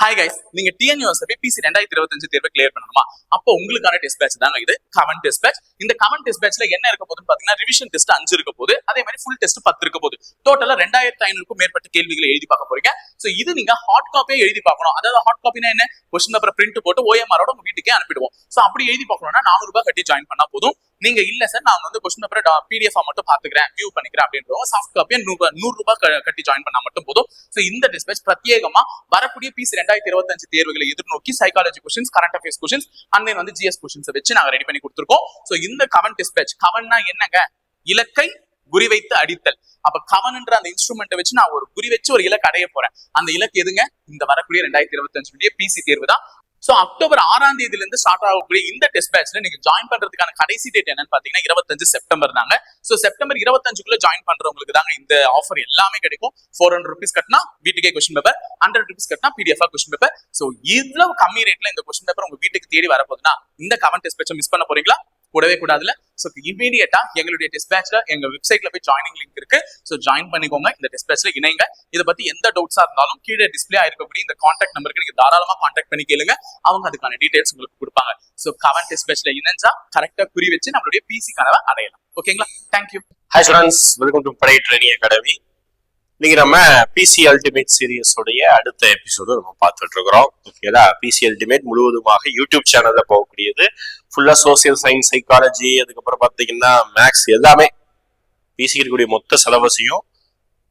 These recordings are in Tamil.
ஹாய் கைஸ், நீங்க டிஎன்யூஎஸ்எஃபி பிசி 2025 தேர்வை கிளியர் பண்ணணுமா? அப்போ உங்களுக்கான டெஸ்ட் பேட்ச் தாங்க இது கமெண்ட் டெஸ்ட் பேட்ச். இந்த கமெண்ட் டெஸ்ட் பேட்ச்ல என்ன இருக்க போகுதுன்னு பாத்தீங்கன்னா, ரிவிஷன் டெஸ்ட் 5 இருக்க போகுது, அதே மாதிரி ஃபுல் டெஸ்ட் 10 இருக்க போகுது. டோட்டலா 2500க்கும் மேற்பட்ட கேள்விகளை எழுதி பார்க்க போறீங்க. சோ இது நீங்க ஹார்ட் காப்பியே எழுதி பார்க்கணும். அதாவது ஹார்ட் காப்பினா என்ன? கொஸ்டின் பேப்பர் பிரிண்ட் போட்டு ஓஎம்ஆரோட உங்க வீட்டுக்கே அனுப்பிடுவோம். சோ அப்படி எழுதி பார்க்கணும்னா 400 ரூபாய் கட்டி ஜாயின் பண்ணா போதும். நீங்க இல்ல சார் நான் வந்து கொஸ்டின் பேப்பர் பிடிஎஃப் மட்டும் பாத்துக்கிறேன், வியூ பண்ணிக்கிறேன் அப்படின்றவங்க சாஃப்ட் காப்பியை 100 ரூபாய் கட்டி ஜாயின் பண்ணா மட்டும் போதும். சோ இந்த டெஸ்ட் பேட்ச் பிரத்யேகமா வரக்கூடிய பிசி 2025 தேர்வுகளை எதிர்நோக்கி psychology questions, current affairs questions and then வந்து ஜிஎஸ் கொஸ்டின்ஸ் வச்சு நாங்க ரெடி பண்ணி கொடுத்துருக்கோம். சோ இந்த கவன் டெஸ்ட் பேட்ச், கவன்னா என்னங்க? இலக்கை குறிவைத்து அடித்தல். அப்ப கவன்ன்ற அந்த இன்ஸ்ட்ருமெண்ட் வச்சு நான் ஒரு குறி வச்சு ஒரு இலக்கு அடைய போறேன். அந்த இலக்கு எதுங்க? இந்த வரக்கூடிய 2025 பிசி தேர்வு தான். சோ அக்டோபர் 6ஆம் தேதியில இருந்து ஸ்டார்ட் ஆகக்கூடிய இந்த டெஸ்ட் பேட்ச்ல நீங்க ஜாயின் பண்றதுக்கான கடைசி டேட் என்னன்னு பாத்தீங்கன்னா 25 செப்டம்பர் தாங்க. சோ செப்டம்பர் 25க்குள்ள ஜாயின் பண்றவங்களுக்கு தாங்க இந்த ஆஃபர் எல்லாமே கிடைக்கும். 400 rupees கட்டினா வீட்டுக்கே கொஸ்டின் பேப்பர், 100 rupees கட்டினா பிடிஎஃப் கொஸ்டின் பேப்பர். சோ இவ்வளவு கம்மி ரேட்ல இந்த கொஸ்டின் பேப்பர் உங்க வீட்டுக்கு தேடி வரப்போகுதுன்னா இந்த கமெண்ட் டெஸ்ட் பேட்சை மிஸ் பண்ண போறீங்களா? கூடவே கூடாதுல. சோ இமீடியட்டா எங்களுடைய டெஸ்ட் பேட்ச்ல எங்க வெப்சைட்ல போய் ஜாயினிங் லிங்க் இருக்கு. சோ ஜாயின் பண்ணிக்கோங்க, இந்த டெஸ்ட் பேட்ச்ல இணைங்க. இதை பத்தி எந்த டவுட்ஸா இருந்தாலும் கீழே டிஸ்பிளே ஆயிருக்கக்கூடிய இந்த கான்டாக்ட் நம்பருக்கு நீங்க தாராளமா கான்டாக்ட் பண்ணி கேளுங்க. அவங்க அதுக்கான டீடைல்ஸ் உங்களுக்கு கொடுப்பாங்க. சோ கமெண்ட் டெஸ்ட் பேட்ச்ல இணைஞ்சா கரெக்டா குறி வச்சு நம்மளுடைய பிசி கனவை அடையலாம். ஓகேங்களா? Thank you. Hi students, welcome to படை ட்ரெயினிங் அகாடமி. இன்னைக்கு நம்ம பிசி அல்டிமேட் சீரியஸ் உடைய அடுத்த எபிசோடு நம்ம பார்த்துட்டு இருக்கிறோம். ஓகேதா? பிசி அல்டிமேட் முழுவதுமாக யூடியூப் சேனல்ல போகக்கூடியது. ஃபுல்லா சோசியல் சயின்ஸ், சைக்காலஜி, அதுக்கப்புறம் பார்த்தீங்கன்னா மேக்ஸ், எல்லாமே பிசி இருக்கக்கூடிய மொத்த சிலபஸையும்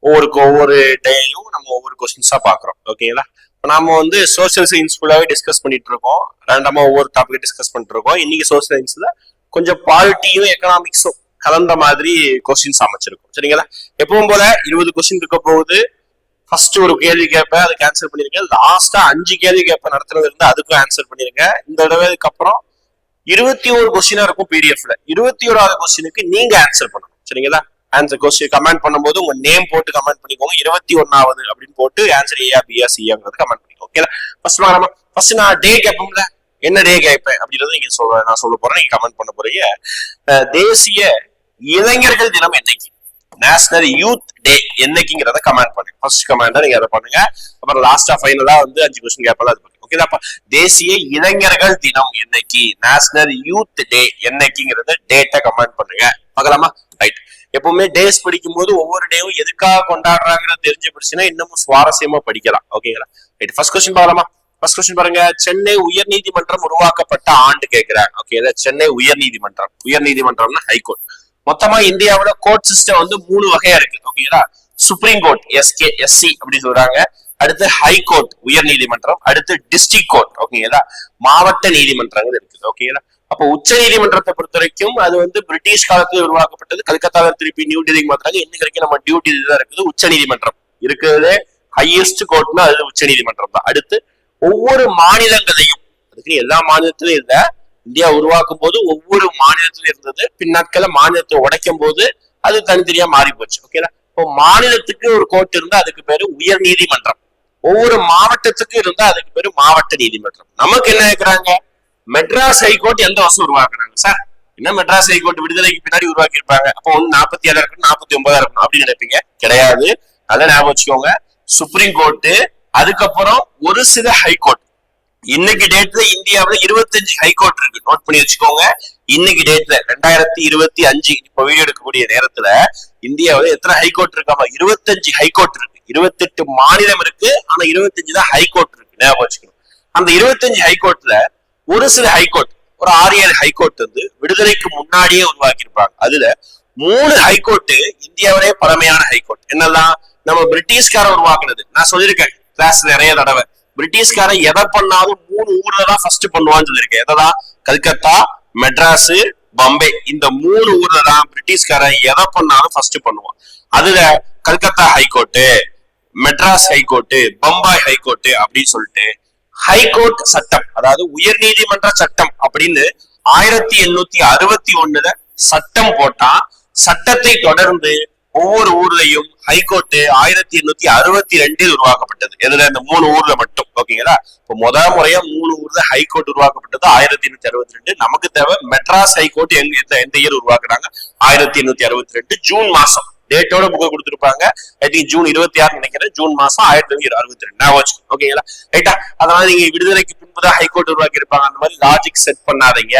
ஒவ்வொரு டேயும் நம்ம ஒவ்வொரு கொஸ்டின்ஸா பாக்குறோம். ஓகேங்களா? நாம வந்து சோசியல் சயின்ஸ் ஃபுல்லாவே டிஸ்கஸ் பண்ணிட்டு இருக்கோம். ரேண்டமா ஒவ்வொரு டாபிக் டிஸ்கஸ் பண்ணிட்டு இருக்கோம். இன்னைக்கு சோசியல் சயின்ஸ்ல கொஞ்சம் பாலிட்டியும் எக்கனாமிக்ஸும் கலந்த மாதிரி கொஸ்டின்ஸ் அமைச்சிருக்கும். சரிங்களா? எப்பவும் போல 20 கொஸ்டின் இருக்க போகுது. ஃபர்ஸ்ட் ஒரு கேள்வி கேட்பேன், அதுக்கு ஆன்சர் பண்ணிருங்க. லாஸ்டா 5 கேள்வி கேட்பேன் நடத்துறது இருந்து, அதுக்கும் ஆன்சர் பண்ணிருங்க. இந்த தடவைக்கு அப்புறம் 21 கொஸ்டினா இருக்கும் பிடிஎஃப்ல. 21வது கொஸ்டினுக்கு நீங்க ஆன்சர் பண்ணணும். சரிங்களா? ஆன்சர் கொஸ்டின் கமெண்ட் பண்ணும்போது உங்க நேம் போட்டு கமெண்ட் பண்ணிக்கோங்க. 21வது அப்படின்னு போட்டு ஆன்சர் ஏ பியா சிங்கிறது கமெண்ட் பண்ணிக்கோங்க. ஓகேங்களா? ஃபர்ஸ்ட் நான் டே கேட்போம்ல, என்ன டே கேட்பேன் அப்படின்றத நீங்க நான் சொல்ல போறேன், நீங்க கமெண்ட் பண்ண போறீங்க. தேசிய இளைஞர்கள் தினம் என்னைக்கு? நேஷனல் யூத் டே என்னைக்குங்கிறத கமெண்ட் பண்ணுங்க. ஃபர்ஸ்ட் கமெண்டா நீங்க அதை பண்ணுங்க. அப்புறம் லாஸ்டா ஃபைனலா வந்து 5 கொஸ்டின் கேட்பாங்க, அது பண்ணுங்க. ஓகேதா? தேசிய இளைஞர்கள் தினம் என்னைக்கு, நேஷனல் யூத் டே என்னைக்குங்கிறத டேட்டை கமெண்ட் பண்ணுங்க. பார்க்கலாமா? ரைட். எப்பவுமே டேஸ் படிக்கும் போது ஒவ்வொரு டேவும் எதுக்காக கொண்டாடுறாங்கன்னு தெரிஞ்சு படிச்சுன்னா இன்னமும் சுவாரஸ்யமா படிக்கலாம். ஓகேங்களா? ரைட். ஃபர்ஸ்ட் கொஸ்டின் பார்க்கலாமா? ஃபர்ஸ்ட் கொஸ்டின் பாருங்க. சென்னை உயர்நீதிமன்றம் உருவாக்கப்பட்ட ஆண்டு கேட்கிறாங்க. ஓகே, சென்னை உயர்நீதிமன்றம்னா ஹைகோர்ட். மொத்தமா இந்தியாவோட கோர்ட் சிஸ்டம் வந்து 3 வகையா இருக்கு. ஓகேங்களா? சுப்ரீம் கோர்ட் எஸ்சி அப்படின்னு சொல்றாங்க. அடுத்து ஹைகோர்ட் உயர் நீதிமன்றம், அடுத்து டிஸ்ட்ரிக்ட் கோர்ட். ஓகேங்களா? மாவட்ட நீதிமன்றங்கள் இருக்குது. ஓகேங்களா? அப்போ உச்ச நீதிமன்றத்தை பொறுத்த வரைக்கும் அது வந்து பிரிட்டிஷ் காலத்துல உருவாக்கப்பட்டது. கல்கத்தால திருப்பி நியூ டெல்லிக்கு மாத்திராங்க. இன்னைக்கு வரைக்கும் நம்ம டியூட்டி தான் இருக்குது. உச்ச நீதிமன்றம் இருக்கிறது ஹையஸ்ட் கோர்ட்னா அது உச்ச நீதிமன்றம் தான். அடுத்து ஒவ்வொரு மாநிலங்களையும், அதுக்கு எல்லா மாநிலத்திலும் இல்ல, இந்தியா உருவாக்கும் போது ஒவ்வொரு மாநிலத்திலும் இருந்தது. பின்னாட்கள மாநிலத்தை உடைக்கும் போது அது தனித்தனியா மாறி போச்சு. ஓகேங்களா? இப்போ மாநிலத்துக்கு ஒரு கோர்ட் இருந்தா அதுக்கு பேரு உயர் நீதிமன்றம். ஒவ்வொரு மாவட்டத்துக்கும் இருந்தா அதுக்கு பேரு மாவட்ட நீதிமன்றம். நமக்கு என்ன கேக்குறாங்க? மெட்ராஸ் ஹைகோர்ட் எந்த வருஷம் உருவாக்குறாங்க சார்? என்ன மெட்ராஸ் ஹைகோர்ட் விடுதலைக்கு பின்னாடி உருவாக்கி இருப்பாங்க. அப்போ ஒண்ணு 47 இருக்கணும், 49 இருக்கணும் அப்படின்னு நினைப்பீங்க. கிடையாது. அதை ஞாபகம் வச்சுக்கோங்க. சுப்ரீம் கோர்ட்டு, அதுக்கப்புறம் ஒரு சில ஹைகோர்ட். இன்னைக்கு டேட்ல இந்தியாவில 25 ஹைகோர்ட் இருக்கு. நோட் பண்ணி வச்சுக்கோங்க. இன்னைக்கு டேட்ல 2025 இப்ப வீடியோ எடுக்கக்கூடிய நேரத்துல இந்தியாவில எத்தனை ஹைகோர்ட் இருக்காம? 25 ஹைகோர்ட் இருக்கு. 28 மாநிலம் இருக்கு, ஆனா 25 தான் ஹைகோர்ட் இருக்கு. ஞாபகம் வச்சுக்கணும். அந்த 25 ஹைகோர்ட்ல ஒரு சில ஹைகோர்ட், ஒரு 6-7 ஹைகோர்ட் வந்து விடுதலைக்கு முன்னாடியே உருவாக்கி இருப்பாங்க. அதுல 3 ஹைகோர்ட் இந்தியாவிலே பழமையான ஹைகோர்ட். என்னெல்லாம்? நம்ம பிரிட்டிஷ்கார உருவாக்குனது. நான் சொல்லியிருக்கேன் கிளாஸ்ல நிறைய தடவை. பிரிட்டிஷ்காரன் எதை பண்ணாலும் 3 ஊர்ல தான் ஃபர்ஸ்ட் பண்ணுவான்னு சொல்லியிருக்கேன். எதெல்லாம்? கல்கத்தா, மெட்ராஸ், பாம்பே. இந்த 3 ஊர்ல தான் பிரிட்டிஷ்காரன் எதை பண்ணாலும் ஃபர்ஸ்ட் பண்ணுவான். அதுல Calcutta high court, Madras high court, Bombay high court அப்படின்னு சொல்லிட்டு ஹைகோர்ட் சட்டம், அதாவது உயர் நீதிமன்ற சட்டம் அப்படின்னு 1861 சட்டம் போட்டா, சட்டத்தை தொடர்ந்து ஒவ்வொரு ஊர்லயும் ஹைகோர்ட் 1862 உருவாக்கப்பட்டது. எதுல? இந்த 3 ஊர்ல மட்டும். ஓகேங்களா? இப்போ முதல் முறையா 3 ஊர்ல ஹைகோர்ட் உருவாக்கப்பட்டது 1862. நமக்கு தேவை மெட்ராஸ் ஹைகோர்ட் எந்த இயர் உருவாக்குறாங்க? 1862 ஜூன் மாசம். டேட்டோட புக்கை கொடுத்துருப்பாங்க. ஐ திங்க் ஜூன் 26 நினைக்கிறேன், ஜூன் மாசம் 1962 நான் வச்சு. ஓகேங்களா, ரைட்டா? அதனால நீங்க விடுதலைக்கு பின்புதான் ஹைகோர்ட் உருவாக்கி இருப்பாங்க. அந்த மாதிரி லாஜிக் செட் பண்ணாதீங்க.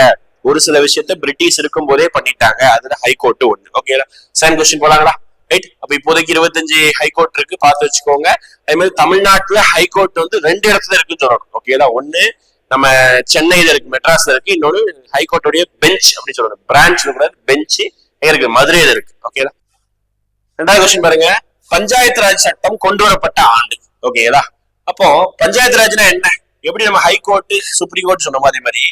ஒரு சில விஷயத்த பிரிட்டிஷ் இருக்கும் போதே பண்ணிட்டாங்க, அதுல ஹைகோர்ட் ஒண்ணு. ஓகேங்களா, செகண்ட் கொஸ்டின் போலாங்களா? ரைட். அப்ப இப்போதைக்கு 25 ஹைகோர்ட் இருக்கு, பார்த்து வச்சுக்கோங்க. அதே மாதிரி தமிழ்நாட்டுல ஹைகோர்ட் வந்து 2 இடத்துல இருக்குன்னு சொல்லணும். ஓகேங்களா, ஒண்ணு நம்ம சென்னையில இருக்கு, மெட்ராஸ்ல இருக்கு. இன்னொன்னு ஹைகோர்ட்டோடைய பெஞ்ச் அப்படி சொல்லணும், பிரான்ச் கூடாது, பெஞ்ச் எங்க இருக்கு? மதுரையில இருக்கு. ஓகேங்களா, ரெண்டாவது கொஸ்டின் பாருங்க, பஞ்சாயத்து ராஜ் சட்டம் கொண்டு வரப்பட்ட ஆண்டு. ஓகேங்களா, அப்போ பஞ்சாயத்து ராஜ்னா என்ன? எப்படி நம்ம ஹைகோர்ட் சுப்ரீம் கோர்ட் சொன்ன மாதிரி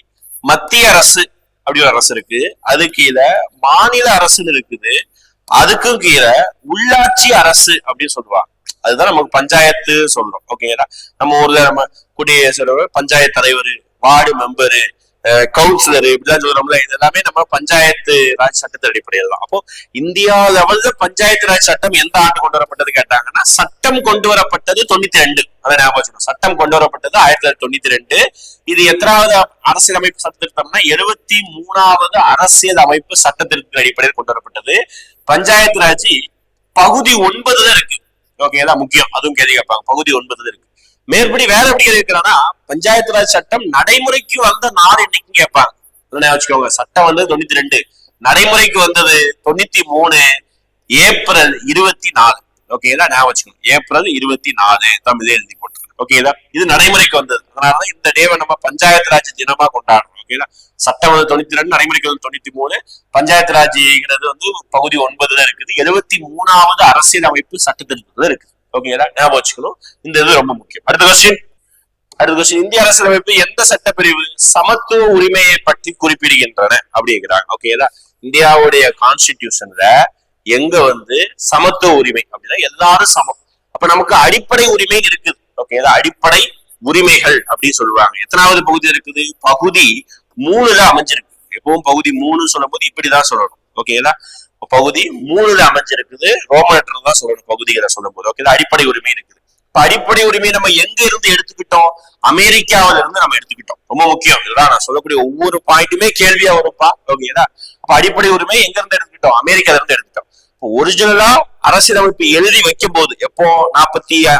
மத்திய அரசு அப்படி ஒரு அரசு இருக்கு, அது கீழே மாநில அரசுன்னு இருக்குது, அதுக்கும் கீழே உள்ளாட்சி அரசு அப்படின்னு சொல்லுவாங்க. அதுதான் நமக்கு பஞ்சாயத்து சொல்றோம். ஓகேங்களா, நம்ம ஊர்ல நம்ம குடியரசு பஞ்சாயத்து தலைவர், வார்டு மெம்பரு, கவுன்சிலர் இப்படிதான் சொல்றோம்ல, இது எல்லாமே நம்ம பஞ்சாயத்து ராஜ் சட்டத்தின் அடிப்படையில் தான். அப்போ இந்தியா லெவல்ல பஞ்சாயத்து ராஜ் சட்டம் எந்த ஆண்டு கொண்டு வரப்பட்டது கேட்டாங்கன்னா, சட்டம் கொண்டு வரப்பட்டது 92. அதை ஞாபகம் வச்சுக்கணும், சட்டம் கொண்டு வரப்பட்டது 1992. இது எத்தனாவது அரசியலமைப்பு சட்ட திருத்தம்னா 73வது அரசியல் அமைப்பு சட்ட திருத்தத்தின் அடிப்படையில் கொண்டு வரப்பட்டது. பஞ்சாயத்து ராஜ் பகுதி 9 தான் இருக்கு. ஓகேங்களா, முக்கியம், அதுவும் கேள்வி கேட்பாங்க, பகுதி 9 இருக்கு. மேற்படி வேற எப்படி இருக்கிறான்னா, பஞ்சாயத்து ராஜ் சட்டம் நடைமுறைக்கு வந்த நாள் என்னைக்கு கேட்பாங்க. வச்சுக்கோங்க, சட்டம் வந்து 92, நடைமுறைக்கு வந்தது 93 ஏப்ரல் 24. ஓகேங்களா, ஞாபகம் வச்சுக்கோங்க, ஏப்ரல் 24 தமிழே எழுதி போட்டு. ஓகேங்களா, இது நடைமுறைக்கு வந்தது. அதனாலதான் இந்த டேவை நம்ம பஞ்சாயத்து ராஜ் தினமா கொண்டாடுறோம். ஓகேங்களா, சட்டம் வந்து 92, நடைமுறைக்கு வந்து 93, பஞ்சாயத்து ராஜ்ங்கிறது வந்து பகுதி 9 இருக்குது. 73வது அரசியல் அமைப்பு சட்ட திருத்தத்துல இருக்கு. ஓகேங்களா, ஞாபகம் வச்சுக்கணும், இந்த இது ரொம்ப முக்கியம். அடுத்த கொஸ்டின், இந்திய அரசியலமைப்பு எந்த சட்டப்பிரிவு சமத்துவ உரிமையை பற்றி குறிப்பிடுகின்றன அப்படிங்கிறாங்க. ஓகேங்களா, இந்தியாவுடைய கான்ஸ்டிடியூஷன்ல எங்க வந்து சமத்துவ உரிமை அப்படின்னா எல்லாரும் சமம். அப்ப நமக்கு அடிப்படை உரிமை இருக்குது. ஓகேங்களா, அடிப்படை உரிமைகள் அப்படின்னு சொல்லுவாங்க. எத்தனாவது பகுதி இருக்குது? பகுதி 3ல அமைஞ்சிருக்கு. எப்பவும் பகுதி 3 சொல்லும் போது இப்படிதான் சொல்லணும். ஓகேங்களா, பகுதி 3ல அமைஞ்சிருக்குது, ரோமன் லெட்டர் தான் சொல்லணும் பகுதிகளை சொல்லும் போது. ஓகே, அடிப்படை உரிமை இருக்குது. இப்ப அடிப்படை உரிமை நம்ம எங்க இருந்து எடுத்துக்கிட்டோம்? அமெரிக்காவில இருந்து நம்ம எடுத்துக்கிட்டோம். ரொம்ப முக்கியம், இதுதான் நான் சொல்லக்கூடிய ஒவ்வொரு பாயிண்ட்டுமே கேள்வியா வரும்பா. ஓகேங்களா, அப்ப அடிப்படை உரிமை எங்க இருந்து எடுத்துக்கிட்டோம்? அமெரிக்கால இருந்து எடுத்துட்டோம். ஒரிஜினலா அரசியலமைப்பு எழுதி வைக்கும் போது எப்போ 47,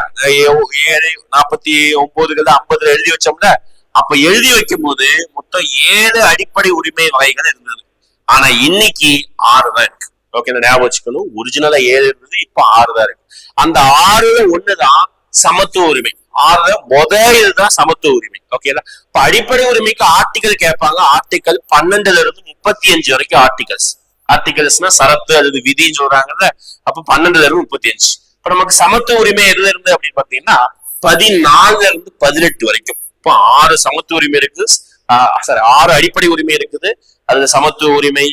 49, 50 எழுதி வச்சோம்ல, அப்ப எழுதி வைக்கும் போது மொத்தம் 7 அடிப்படை உரிமை வகைகள் இருந்தது. ஆனா இன்னைக்கு 6 தான் இருக்கு. ஓகே, ஞாபகம் வச்சுக்கணும், ஒரிஜினலா 7 இருந்தது, இப்ப 6 தான் இருக்கு. அந்த 6ல ஒண்ணுதான் சமத்துவ உரிமை. 6ல முதல் இதுதான் சமத்துவ உரிமை. ஓகேங்களா, இப்ப அடிப்படை உரிமைக்கு ஆர்டிகல் கேட்பாங்க. ஆர்டிகல் 12ல இருந்து 35 வரைக்கும் ஆர்டிகல்ஸ்னா சரத்து அல்லது விதின்னு சொல்றாங்கல்ல, அப்ப 12ல இருந்து 35. இப்ப நமக்கு சமத்துவ உரிமை எதுல இருந்து அப்படின்னு பாத்தீங்கன்னா 14ல இருந்து 18 வரைக்கும். இப்போ 6 சமத்துவ உரிமை இருக்கு, 6 அடிப்படை உரிமை இருக்குது. அதுல சமத்துவ உரிமை,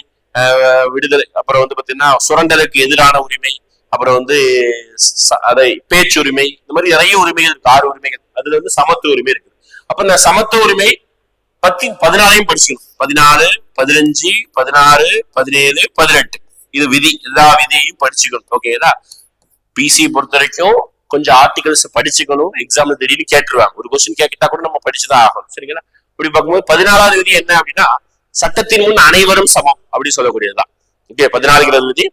விடுதலை, அப்புறம் வந்து பாத்தீங்கன்னா சுரண்டலுக்கு எதிரான உரிமை, அப்புறம் வந்து அதை பேச்சுரிமை, இந்த மாதிரி நிறைய உரிமைகள் இருக்கு. 6 உரிமைகள், அதுல வந்து சமத்துவ உரிமை இருக்கு. அப்ப இந்த சமத்துவ உரிமை 14 படிச்சுக்கணும். 14, 15, 16, 17, 18 இது விதி. எல்லா விதியையும் படிச்சுக்கணும். ஓகேங்களா, பிசி பொறுத்த வரைக்கும் கொஞ்சம் ஆர்டிகல்ஸ் படிச்சுக்கணும். எக்ஸாம்ல திடீர்னு கேட்டுருவாங்க, ஒரு கொஸ்டின் கேட்டா கூட நம்ம படிச்சுதான் ஆகணும். சரிங்களா, இப்படி பார்க்கும்போது 14வது விதி என்ன அப்படின்னா, சட்டத்தின் முன் அனைவரும் சமம் அப்படி சொல்லக்கூடியதுதான். ஓகே, 14வது விதி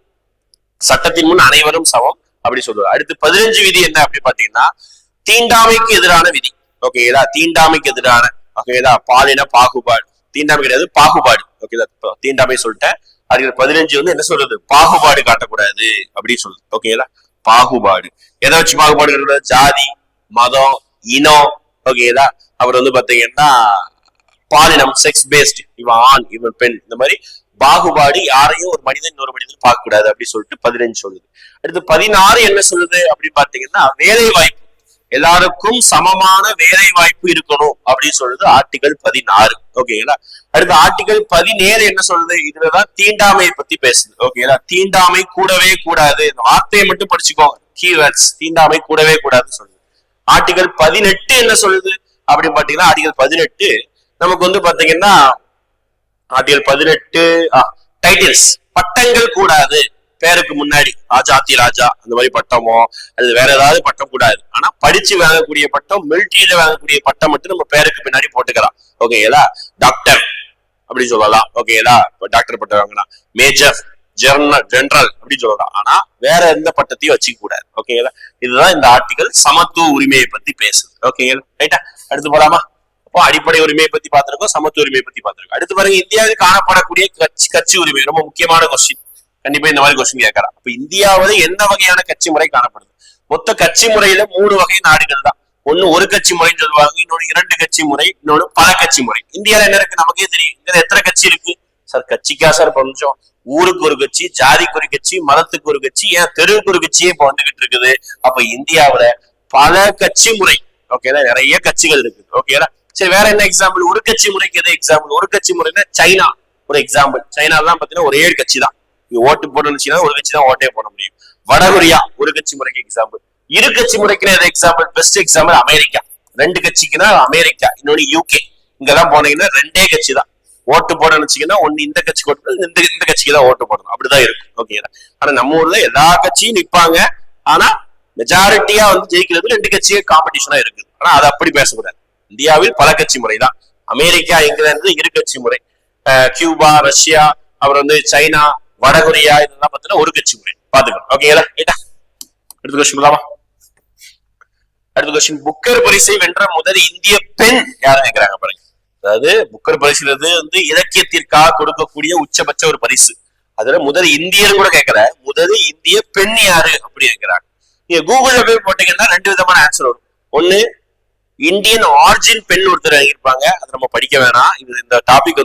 சட்டத்தின் முன் அனைவரும் சமம் அப்படி சொல்லுவாங்க. அடுத்து 15 விதி என்ன அப்படின்னு பாத்தீங்கன்னா, தீண்டாமைக்கு எதிரான விதி. ஓகேங்களா, தீண்டாமைக்கு எதிரான, ஓகேங்களா, பாலின பாகுபாடு, தீண்டாமை கிடையாது பாகுபாடு. ஓகேதா, தீண்டாமை சொல்லிட்டேன். அதுக்கு 15 வந்து என்ன சொல்றது? பாகுபாடு காட்டக்கூடாது அப்படின்னு சொல்லுது. ஓகேங்களா, பாகுபாடு எதை வச்சு பாகுபாடு காட்டக்கூடாது? ஜாதி, மதம், இனம். ஓகேங்களா, அப்புறம் வந்து பாத்தீங்கன்னா பாலினம், செக்ஸ் பேஸ்ட், இவன் ஆண் இவன் பெண், இந்த மாதிரி பாகுபாடு, யாரையும் ஒரு மனிதன் இன்னொரு மனிதன் பார்க்க கூடாது அப்படின்னு சொல்லிட்டு 15 சொல்லுது. அடுத்து 16 என்ன சொல்லுது அப்படின்னு பாத்தீங்கன்னா, வேலை வாய்ப்பு, எல்லாருக்கும் சமமான வேலை வாய்ப்பு இருக்கணும் அப்படின்னு சொல்லுது ஆர்டிகல் 16. ஓகேங்களா, அடுத்து ஆர்டிகல் 17 என்ன சொல்லுது? இதுலதான் தீண்டாமையை பத்தி பேசுது. ஓகேங்களா, தீண்டாமை கூடவே கூடாது, வார்த்தையை மட்டும் படிச்சுக்கோங்க, கீவேர்ட்ஸ், தீண்டாமை கூடவே கூடாதுன்னு சொல்லுது. ஆர்டிகல் 18 என்ன சொல்லுது அப்படின்னு பாத்தீங்கன்னா, ஆர்டிகல் 18 நமக்கு வந்து பாத்தீங்கன்னா, ஆர்டிகல் 18 டைட்டில்ஸ், பட்டங்கள் கூடாது. பேருக்கு முன்னாடி ராஜாத்தி ராஜா அந்த மாதிரி பட்டமோ அல்லது வேற ஏதாவது பட்டம் கூடாது. ஆனா படிச்சு வாங்கக்கூடிய பட்டம், மிலிட்டரியில வாங்கக்கூடிய பட்டம் மட்டும் நம்ம பேருக்கு பின்னாடி போட்டுக்கலாம். ஓகேங்களா, டாக்டர் அப்படி சொல்லலாம். ஓகேங்களா, டாக்டர் பட்டம் வாங்கலாம். மேஜர், ஜெனரல் அப்படின்னு சொல்லலாம். ஆனா வேற எந்த பட்டத்தையும் வச்சுக்க கூடாது. ஓகேங்களா? இதுதான் இந்த ஆர்டிகல் சமத்துவ உரிமையை பத்தி பேசுது. ஓகேங்களா? ரைட்டா? அடுத்து போலாமா? அப்போ அடிப்படை உரிமையை பத்தி பார்த்திருக்கோம், சமத்துவ உரிமையை பத்தி பார்த்திருக்கோம். அடுத்து பாருங்க, இந்தியாவில் காணப்படக்கூடிய கட்சி உரிமை ரொம்ப முக்கியமான கொஸ்டின். கண்டிப்பா இந்த மாதிரி கொஸ்டின் கேட்கலாம். அப்ப இந்தியாவில் என்ன வகையான கட்சி முறை காணப்படுது? மொத்த கட்சி முறையில 3 வகை நாடுகள் தான். ஒண்ணு ஒரு கட்சி முறைன்னு சொல்லுவாங்க, இன்னொன்னு 2 கட்சி முறை, இன்னொன்னு பல கட்சி முறை. இந்தியால என்ன இருக்கு நமக்கே தெரியும். இந்தியால எத்தனை கட்சி இருக்கு சார்? கட்சிக்கா சார் கொஞ்சம்? ஊருக்கு ஒரு கட்சி, ஜாதிக்கு ஒரு கட்சி, மதத்துக்கு ஒரு கட்சி, ஏன் தெருவுக்கு ஒரு கட்சியே இப்ப வந்துகிட்டு இருக்குது. அப்ப இந்தியாவுல பல கட்சி முறை. ஓகேங்களா? நிறைய கட்சிகள் இருக்கு. ஓகேங்களா? சரி, வேற என்ன எக்ஸாம்பிள்? ஒரு கட்சி முறைக்கு எது எக்ஸாம்பிள்? ஒரு கட்சி முறைன்னா சைனா ஒரு எக்ஸாம்பிள். சைனாலாம் பாத்தீங்கன்னா ஒரே கட்சி தான். ஓட்டு போடணும்னு ஒரு கட்சி தான் ஓட்டே போட முடியும். வடகொரியா ஒரு கட்சி முறைக்கு எக்ஸாம்பிள். இரு கட்சி முறைக்கு எக்ஸாம்பிள், பெஸ்ட் எக்ஸாம்பிள் அமெரிக்கா. 2 கட்சிக்குன்னா அமெரிக்கா, இன்னொன்னு யூகே. இங்கெல்லாம் போனீங்கன்னா 2 கட்சி தான். ஓட்டு போட நினைச்சீங்கன்னா ஒண்ணு இந்த கட்சி ஓட்டு, இந்த கட்சிக்கு தான் ஓட்டு போடணும். அப்படிதான் இருக்கும். ஓகேங்களா? ஆனா நம்ம ஊர்ல எல்லா கட்சியும் நிப்பாங்க. ஆனா மெஜாரிட்டியா ஜெயிக்கிறது 2 கட்சியே காம்படிஷனா இருக்குது. ஆனா அதை அப்படி பேசக்கூடாது. இந்தியாவில் பல கட்சி முறை தான். அமெரிக்கா, இங்கிலாந்து இரு கட்சி முறை. கியூபா, ரஷ்யா, அப்புறம் சைனா, வடகொரியா, இதெல்லாம் பார்த்தீங்கன்னா ஒரு கட்சி முறை. பாத்துக்கணும். ஓகேங்களா? அடுத்த கொஸ்டின் போலாமா? அடுத்த கொஸ்டின், புக்கர் பரிசை வென்ற முதல் இந்திய பெண் யாரு கேட்கிறாங்க பாருங்க. அதாவது புக்கர் பரிசுல இலக்கியத்திற்காக கொடுக்கக்கூடிய உச்சபட்ச ஒரு பரிசு. அதுல முதல் இந்தியர் கூட கேட்கல, முதல் இந்திய பெண் யாரு அப்படி கேட்கிறாங்க. நீங்க கூகுள்ல போய் போட்டீங்கன்னா 2 விதமான ஆன்சர் வரும். ஒண்ணு, இந்தியன் ஆர்ஜின் பெண் ஒருத்தர் எழுதியிருப்பாங்க. அது நம்ம படிக்க வேணாம். இந்த டாபிக்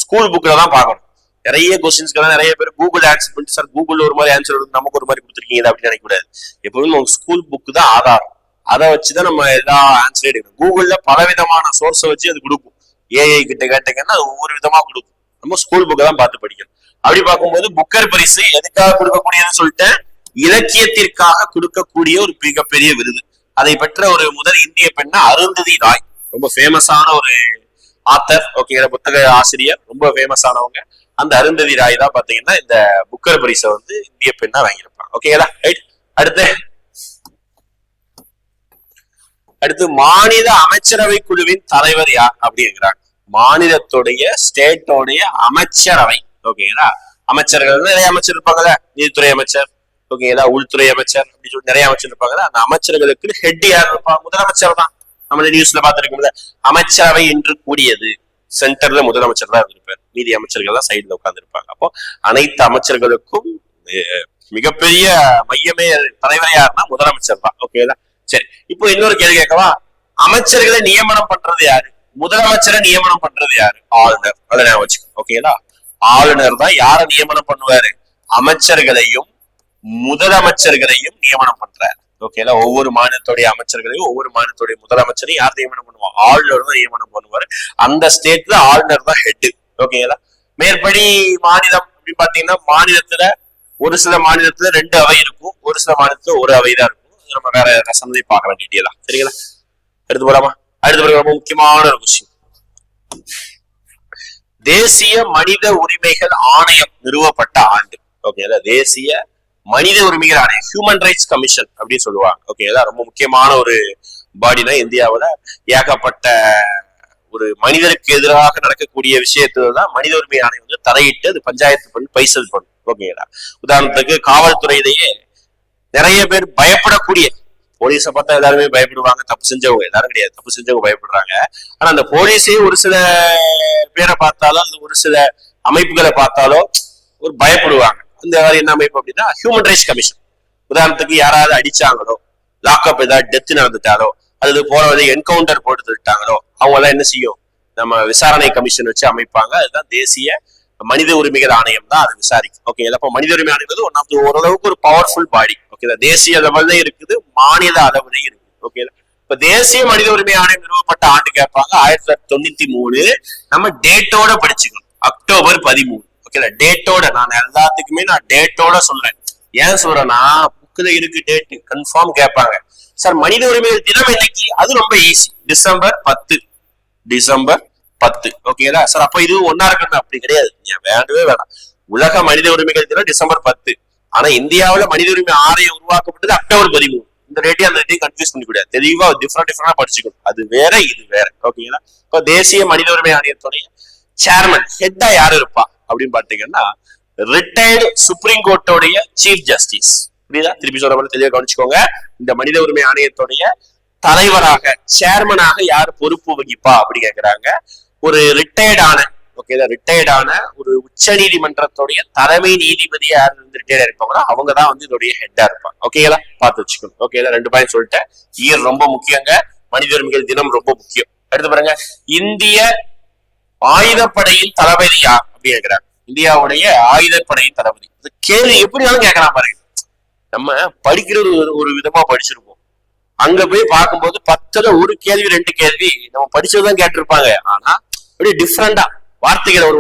ஸ்கூல் புக்ல தான் பார்க்கணும். நிறைய கொஸ்டின்ஸ்க்கு நிறைய பேர் கூகுள் ஆன்சர் பண்ணிட்டு, சார் கூகுள் ஒரு மாதிரி ஆன்சர் நமக்கு ஒரு மாதிரி கொடுத்துருக்கீங்க அப்படின்னு நினைக்கக்கூடாது. எப்பவுமே நமக்கு ஸ்கூல் புக் தான் ஆதாரம். அதை வச்சுதான் நம்ம எல்லா ஆன்சரும் எடுக்கணும். கூகுள்ல பல விதமான சோர்ஸை வச்சு அது கொடுக்கும். ஏஐ கிட்ட கேட்டீங்கன்னா அது ஒவ்வொரு விதமா கொடுக்கும். நம்ம ஸ்கூல் புக்கை தான் பார்த்து படிக்கணும். அப்படி பார்க்கும்போது புக்கர் பரிசு எதுக்காக கொடுக்கக்கூடியதுன்னு சொல்லிட்டு, இலக்கியத்திற்காக கொடுக்கக்கூடிய ஒரு மிகப்பெரிய விருது. அதை பெற்ற ஒரு முதல் இந்திய பெண்ணா அருந்ததி ராய். ரொம்ப ஃபேமஸான ஒரு ஆத்தர். ஓகே, புத்தக ஆசிரியர், ரொம்ப ஃபேமஸானவங்க. அந்த அருந்ததி ராய் தான் பாத்தீங்கன்னா இந்த புக்கர் பரிசை இந்திய பெண்ணா வாங்கியிருப்பாங்க. ஓகேங்களா? ரைட். அடுத்து மாநில அமைச்சரவை குழுவின் தலைவர் யார் அப்படிங்கிறாங்க. மாநிலத்துடைய ஸ்டேட்டோடைய அமைச்சரவை. ஓகேங்களா? அமைச்சர்கள் நிறைய அமைச்சர் இருப்பாங்கல்ல, நீதித்துறை அமைச்சர், ஓகேங்களா, உள்துறை அமைச்சர், அப்படி சொல்லி நிறைய அமைச்சர் இருப்பாங்கல்ல. அந்த அமைச்சர்களுக்கு ஹெட் யார் இருப்பா? முதலமைச்சர் தான். நம்ம நியூஸ்ல பாத்துருக்கோம்ல, அமைச்சரவை என்று கூடியது. சென்டர்ல முதலமைச்சர் தான் இருந்திருப்பார், மீதி அமைச்சர்கள் தான் சைட்ல உட்கார்ந்து இருப்பாங்க. அப்போ அனைத்து அமைச்சர்களுக்கும் மிகப்பெரிய மையமே தலைவர் யாருன்னா முதலமைச்சர் தான். ஓகேங்களா? சரி, இப்போ இன்னொரு கேள்வி கேட்கவா? அமைச்சர்களை நியமனம் பண்றது யாரு? முதலமைச்சரை நியமனம் பண்றது யாரு? ஆளுநர். அதை நான் வச்சுக்கோ. ஓகேங்களா? ஆளுநர் தான் யாரை நியமனம் பண்ணுவாரு? அமைச்சர்களையும் முதலமைச்சர்களையும் நியமனம் பண்றாரு. ஓகேங்களா? ஒவ்வொரு மாநிலத்துடைய அமைச்சர்களையும் ஒவ்வொரு மாநிலத்துடைய முதலமைச்சரையும் யார் நியமனம் பண்ணுவாங்க? ஆளுநர் தான் நியமனம் பண்ணுவாரு. அந்த ஸ்டேட்ல ஆளுநர் தான் ஹெட். ஓகேங்களா? மேற்படி மாநிலம் அப்படின்னு பாத்தீங்கன்னா, மாநிலத்துல ஒரு சில மாநிலத்துல 2 அவை இருக்கும், ஒரு சில மாநிலத்துல ஒரு அவை தான் இருக்கும். நம்ம வேற சந்ததி பார்க்க வேண்டியதா. சரிங்களா? எடுத்து போலாமா? அடுத்து ரொம்ப முக்கியமான ஒரு விஷயம், தேசிய மனித உரிமைகள் ஆணையம் நிறுவப்பட்ட ஆண்டு. ஓகேங்களா? தேசிய மனித உரிமைகள் ஆணையம், ஹியூமன் ரைட்ஸ் கமிஷன் அப்படின்னு சொல்லுவாங்க. ஓகேங்களா? ரொம்ப முக்கியமான ஒரு பாடினா இந்தியாவில ஏகப்பட்ட ஒரு மனிதருக்கு எதிராக நடக்கக்கூடிய விஷயத்துலதான் மனித உரிமை ஆணையம் தலையிட்டு அது பஞ்சாயத்து பண்ணி பைசல் பண்ணும். ஓகேங்களா? உதாரணத்துக்கு காவல்துறையிலேயே நிறைய பேர் பயப்படக்கூடிய, போலீஸை பார்த்தா எல்லாருமே பயப்படுவாங்க, தப்பு செஞ்சவங்க எல்லாரும் கிடையாது, தப்பு செஞ்சவங்க பயப்படுறாங்க. ஆனா அந்த போலீஸே ஒரு சில பேரை பார்த்தாலோ அல்லது ஒரு சில அமைப்புகளை பார்த்தாலோ ஒரு பயப்படுவாங்க. அந்த என்ன அமைப்பு அப்படின்னா ஹியூமன் ரைட்ஸ் கமிஷன். உதாரணத்துக்கு யாராவது அடிச்சாங்களோ, லாக்அப் ஏதாவது டெத் நடந்துட்டாலோ, அல்லது போற வழி என்கவுண்டர் போட்டு தள்ளிட்டாங்களோ, அவங்க எல்லாம் என்ன செய்யும்? நம்ம விசாரணை கமிஷன் வச்சு அமைப்பாங்க. அதுதான் தேசிய மனித உரிமைகள் ஆணையம் தான் அதை விசாரிக்கும். ஓகே, அப்போ மனித உரிமை ஆணையம் ஒன் ஆஃப் ஓரளவுக்கு ஒரு பவர்ஃபுல் பாடி. ஓகே, தேசிய லெவல்ல இருக்குது, மாநில அளவுலயும் இருக்குது. ஓகே, இப்ப தேசிய மனித உரிமை ஆணையம் நிறுவப்பட்ட ஆண்டு கேட்பாங்க 1993. நம்ம டேட்டோட படிச்சுக்கணும், அக்டோபர் 13. ஓகே, டேட்டோட. நான் எல்லாத்துக்குமே டேட்டோட சொல்றேன். ஏன் சொல்றேன்னா புக்ல இருக்கு டேட், கன்ஃபார்ம் கேட்பாங்க. சார் மனித உரிமைகள் தினம் என்னைக்கு? அது ரொம்ப ஈஸி, டிசம்பர் 10. டிசம்பர் 10. ஓகேங்களா சார்? அப்ப இது ஒன்னா இருக்கணும் அப்படி கிடையாது, வேண்டவே வேணாம். உலக மனித உரிமைகள் தினம் டிசம்பர் 10. ஆனா இந்தியாவில மனித உரிமை ஆணையம் உருவாக்கப்பட்டது அக்டோபர் 13. இந்த டேட்டையும் அந்த டேட்டையும் கன்ஃபியூஸ் பண்ண கூடாது. தெளிவா டிஃபரெண்டா படிச்சுக்கணும். அது வேற, இது வேற. ஓகேங்களா? இப்ப தேசிய மனித உரிமை ஆணையத்துடைய சேர்மன், ஹெட்டா யாரு இருப்பா அப்படின்னு பாத்தீங்கன்னா ரிட்டையர்டு சுப்ரீம் கோர்ட்டோடைய சீஃப் ஜஸ்டிஸ். புரியுதா? திருப்பி சொல்ற மாதிரி தெளிவாக கவனிச்சுக்கோங்க. இந்த மனித உரிமை ஆணையத்துடைய தலைவராக சேர்மனாக யார் பொறுப்பு வகிப்பா அப்படி கேக்குறாங்க. ஒரு ரிட்டையர்டான ரிட்டையர்டான ஒரு உச்ச நீதிமன்றத்துடைய தலைமை நீதிபதியா யார் இருந்து ரிட்டையர்ட் இருப்பாங்களோ அவங்கதான் வந்து இதோடைய ஹெட்டா இருப்பாங்க. ஓகேங்களா? பார்த்து வச்சுக்கணும். ஓகேங்களா? 2 பாயிண்ட் சொல்லிட்டேன். இயர் ரொம்ப முக்கியங்க. மனித உரிமைகள் தினம் ரொம்ப முக்கியம். அடுத்து பாருங்க, இந்திய ஆயுதப்படையின் தளபதி யார் அப்படி கேட்கிறாங்க. இந்தியாவுடைய ஆயுதப்படையின் தளபதி. கேள்வி எப்படினாலும் கேட்கலாம் பாருங்க. நம்ம படிக்கிறது ஒரு விதமா படிச்சிருப்போம். அங்க போய் பார்க்கும்போது 10ல ஒரு கேள்வி 2 கேள்வி நம்ம படிச்சதுதான் கேட்டிருப்பாங்க. ஆனா அப்படியே டிஃப்ரெண்டா ஒரு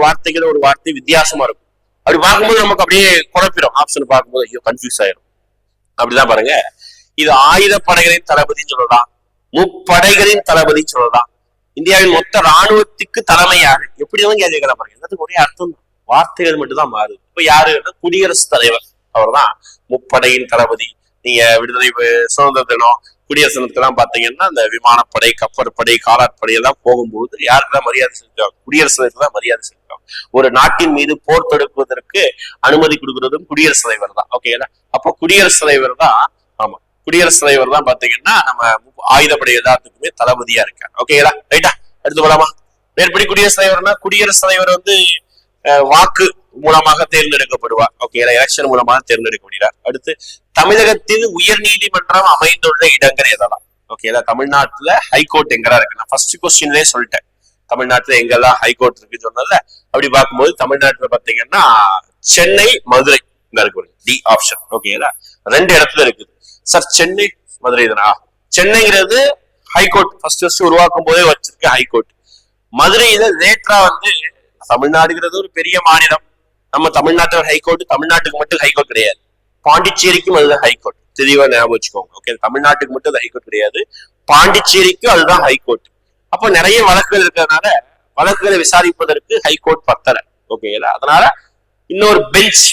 வார்த்தை வித்தியாசமா இருக்கும். அப்படி பார்க்கும்போது நமக்கு அப்படியே குழப்பிடும். ஆப்ஷன் பார்க்கும்போது ஐயோ கன்ஃபியூஸ் ஆயிரும். அப்படிதான் பாருங்க. இது ஆயுதப்படைகளின் தளபதின்னு சொல்லலாம், முப்படைகளின் தளபதின்னு சொல்லலாம், இந்தியாவின் மொத்த ராணுவத்துக்கு தலைமையாக எப்படிதான் கேட்கலாம் பாருங்க. எல்லாத்துக்கும் ஒரே அர்த்தம் தான், வார்த்தைகள் மட்டும் தான் மாறுது. இப்ப யாருன்னா குடியரசுத் தலைவர், அவர் தான் முப்படையின் தளபதி. நீங்க விடுதலை சுதந்திர தினம் குடியரசு தினத்துக்கெல்லாம் பாத்தீங்கன்னா அந்த விமானப்படை, கப்பற்படை, காலாட்படை எல்லாம் போகும்போது யாருக்குதான் மரியாதை செலுத்துவாங்க? குடியரசுத் தலைவர் தான் மரியாதை செலுத்துவாங்க. ஒரு நாட்டின் மீது போர் தொடுக்குவதற்கு அனுமதி கொடுக்கறதும் குடியரசுத் தலைவர் தான். ஓகேங்களா? அப்போ குடியரசுத் தலைவர் தான், ஆமா குடியரசுத் தலைவர் தான் பாத்தீங்கன்னா நம்ம ஆயுதப்படை எல்லாத்துக்குமே தளபதியா இருக்காங்க. ஓகேங்களா? ரைட்டா? எடுத்து போலாமா? மேற்படி குடியரசுத் தலைவர்னா குடியரசுத் தலைவர் வந்து வாக்கு மூலமாக தேர்ந்தெடுக்கப்படுவார். ஓகே, எலெக்ஷன் மூலமாக தேர்ந்தெடுக்கப்படுகிறார். அடுத்து, தமிழகத்தில் உயர் நீதிமன்றம் அமைந்துள்ள இடங்கள் எதெல்லாம்? ஓகேங்களா? தமிழ்நாட்டுல ஹைகோர்ட் எங்கெல்லாம் இருக்கு? நான் ஃபர்ஸ்ட் கொஸ்டின்லயே சொல்லிட்டேன், தமிழ்நாட்டுல எங்கெல்லாம் ஹைகோர்ட் இருக்குன்னு சொன்னல. அப்படி பார்க்கும்போது தமிழ்நாட்டுல பாத்தீங்கன்னா சென்னை, மதுரை இருக்கு. D option. ஓகேங்களா? 2 இடத்துல இருக்குது. சார் சென்னை மதுரை தானா? சென்னைங்கிறது ஹைகோர்ட் ஃபர்ஸ்ட் உருவாக்கும் போதே வச்சிருக்க ஹைகோர்ட். மதுரையில லேட்டரா வந்து, தமிழ்நாடுங்கிறது ஒரு பெரிய மாநிலம். நம்ம தமிழ்நாட்டோட ஹைகோர்ட் தமிழ்நாட்டுக்கு மட்டும் ஹைகோர்ட் கிடையாது, பாண்டிச்சேரிக்கும் அதுதான் ஹைகோர்ட். தெளிவா ஞாபகம் வச்சுக்கோங்க. ஓகே, தமிழ்நாட்டுக்கு மட்டும் அது ஹைகோர்ட் கிடையாது, பாண்டிச்சேரிக்கும் அதுதான் ஹைகோர்ட். அப்போ நிறைய வழக்குகள் இருக்கிறதுனால வழக்குகளை விசாரிப்பதற்கு ஹைகோர்ட் பத்தல. ஓகேங்களா? அதனால இன்னொரு பெஞ்ச்,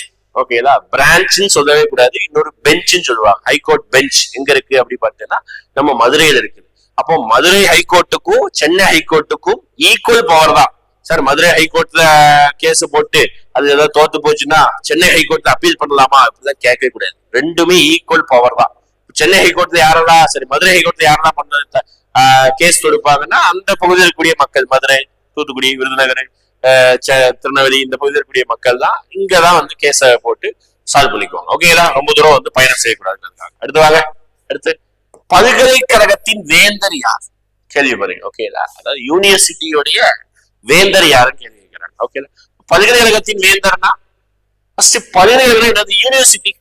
ஓகேங்களா, பிரான்ச்னு சொல்லவே கூடாது, இன்னொரு பெஞ்ச்னு சொல்லுவாங்க. ஹைகோர்ட் பெஞ்ச் எங்க இருக்கு அப்படி பார்த்தீங்கன்னா நம்ம மதுரையில இருக்குது. அப்போ மதுரை ஹைகோர்ட்டுக்கும் சென்னை ஹைகோர்ட்டுக்கும் ஈக்குவல் பவர் தான். சார் மதுரை ஹைகோர்ட்ல கேஸ் போட்டு அது ஏதாவது தோத்து போச்சுன்னா சென்னை ஹைகோர்ட்ல அப்பீல் பண்ணலாமா அப்படிதான் கேட்கவே கூடாது. ரெண்டுமே ஈக்குவல் பவர் தான். சென்னை ஹைகோர்ட்ல யாரெல்லாம், சரி மதுரை ஹைகோர்ட்ல யாரெல்லாம் பண்ண கேஸ் தொடுப்பாங்கன்னா அந்த பகுதியில் இருக்கக்கூடிய மக்கள், மதுரை, தூத்துக்குடி, விருதுநகர், திருநெல்வேலி இந்த பகுதியில் இருக்கக்கூடிய மக்கள் தான் இங்கதான் வந்து கேஸ போட்டு சால்வ் பண்ணிக்குவாங்க. ஓகேங்களா? ரொம்ப தூரம் வந்து பயணம் செய்யக்கூடாதுன்னு. அடுத்து வாங்க. அடுத்து, பல்கலைக்கழகத்தின் வேந்தர் யார்? கேள்வி பாருங்க. ஓகேங்களா? அதாவது யூனிவர்சிட்டியோடைய வேந்தர் யாருன்னு கேள்வி கேட்கிறாங்க. ஓகேங்களா? பல்கலைக்கழகத்தின் வேந்தர்னா ஃபர்ஸ்ட் பல்கலைக்கழகம் என்னது? யூனிவர்சிட்டி.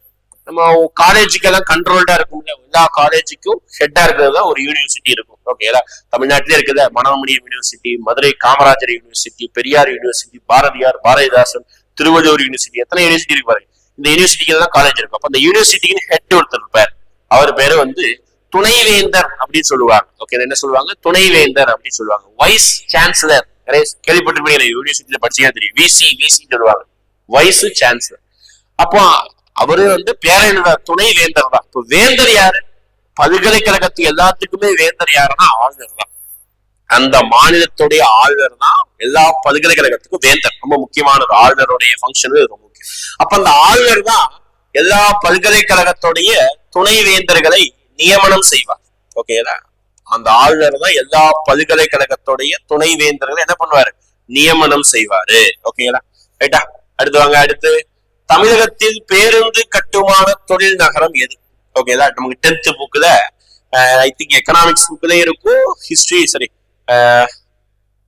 நம்ம காலேஜுக்கு எல்லாம் கண்ட்ரோல்டா இருக்கும், எல்லா காலேஜுக்கும் ஹெட்டா இருக்கிறது தான் ஒரு யூனிவர்சிட்டி இருக்கும். ஓகேங்களா? தமிழ்நாட்டிலே இருக்குது Manonmaniam university, Madurai Kamarajar university, Periyar university, Bharathiar, Bharathidasan, Tiruvallur university, எத்தனை யூனிவர்சிட்டி இருக்கு பாருங்க. இந்த யூனிவர்சிட்டிக்கு எல்லாம் காலேஜ் இருக்கும். அப்ப அந்த யூனிவர்சிட்டிக்கு ஹெட் ஒருத்தர் இருப்பார். அவர் பேரு வந்து துணைவேந்தர் அப்படின்னு சொல்லுவாங்க. ஓகே, என்ன சொல்லுவாங்க? துணைவேந்தர் அப்படின்னு சொல்லுவாங்க. வைஸ் சான்சலர், கேள்விப்பட்டிருப்பீங்க, யூனிவர்சிட்டியில படிச்சீங்கன்னா தெரியும். விசி சொல்லுவாங்க, வைஸ் சான்சலர். அப்போ அவரு வந்து பேர துணை வேந்தர் தான். இப்போ வேந்தர் யாரு? பல்கலைக்கழகத்து எல்லாத்துக்குமே வேந்தர் யாருன்னா ஆளுநர் தான். அந்த மாநிலத்துடைய ஆளுநர் தான் எல்லா பல்கலைக்கழகத்துக்கும் வேந்தர். ரொம்ப முக்கியமானது, ஆளுநருடைய ஃபங்க்ஷன் ரொம்ப முக்கியம். அப்ப அந்த ஆளுநர் தான் எல்லா பல்கலைக்கழகத்துடைய துணை வேந்தர்களை நியமனம் செய்வார். ஓகேங்களா? அந்த ஆளுநர் தான் எல்லா பல்கலைக்கழகத்துடைய துணை வேந்தர்களை என்ன பண்ணுவாரு? நியமனம் செய்வாரு. ஓகேங்களா? ரைட்டா? அடுத்து வாங்க. அடுத்து, தமிழகத்தில் பேருந்து கட்டுமான தொழில் நகரம் எது? ஓகேங்களா? நமக்கு 10th புக்ல ஐ திங்க் எக்கனாமிக்ஸ் புக்லயும் இருக்கும், ஹிஸ்டரி சரி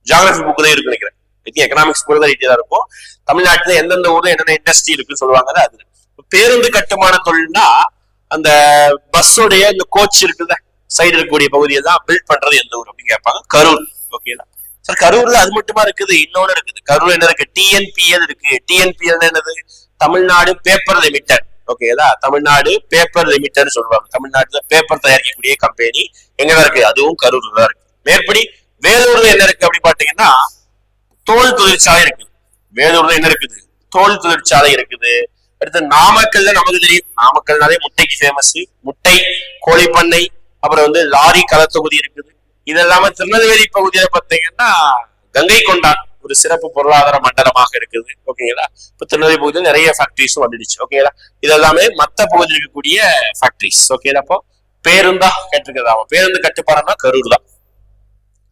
ஜியாகிரபி புக்லயும் இருக்கு நினைக்கிறேன். ஐ திங்க் எக்கனாமிக்ஸ் புக்ல தான் டீட்டெயிலா இருக்கும். தமிழ்நாட்டுல எந்தெந்த ஊர்ல என்னென்ன இண்டஸ்ட்ரி இருக்குன்னு சொல்லுவாங்க. அது பேருந்து கட்டுமான தொழில்னா அந்த பஸ்ஸோடைய இந்த கோச் இருக்குல்ல, சைடு இருக்கக்கூடிய பகுதியை தான் பில்ட் பண்றது எந்த ஊர் அப்படின்னு கேட்பாங்க. கரூர். ஓகேங்களா? சார் கரூர்ல அது மட்டுமா இருக்குது? இன்னொன்னு இருக்குது. கரூர் என்ன இருக்கு? டிஎன்பிஎல் இருக்கு. டிஎன்பிஎல் என்னது? Tamil Nadu paper limited. ஓகேதா? தமிழ்நாடு பேப்பர் லிமிடெட் சொல்லுவாங்க. தமிழ்நாட்டுல பேப்பர் தயாரிக்கக்கூடிய கம்பெனி எங்கதான் இருக்கு? அதுவும் கரூர்ல தான் இருக்கு. மேற்படி வேலூர்ல என்ன இருக்கு அப்படி பாத்தீங்கன்னா தோல் தொழிற்சாலை இருக்குது. வேலூர்ல என்ன இருக்குது? தோல் தொழிற்சாலை இருக்குது. அடுத்து நாமக்கல்ல நமக்கு தெரியும், நாமக்கல்னாலே முட்டைக்கு ஃபேமஸ். முட்டை, கோழி பண்ணை, அப்புறம் வந்து லாரி கள தொகுதி இருக்குது. இது இல்லாம திருநெல்வேலி பகுதியில பாத்தீங்கன்னா கங்கை கொண்டான் ஒரு சிறப்பு பொருளாதார மண்டலமாக இருக்குது. ஓகேங்களா? இப்ப திருநெல்வேலி பகுதியில் நிறைய ஃபேக்டரிஸும் வந்துடுச்சு. ஓகேங்களா? இது எல்லாமே மத்த பகுதியில் இருக்கக்கூடிய ஃபேக்டரிஸ். ஓகேங்களா? அப்போ பேருந்தா கேட்டிருக்கிறதா? பேருந்து கட்டுப்பாடுனா கரூர் தான்.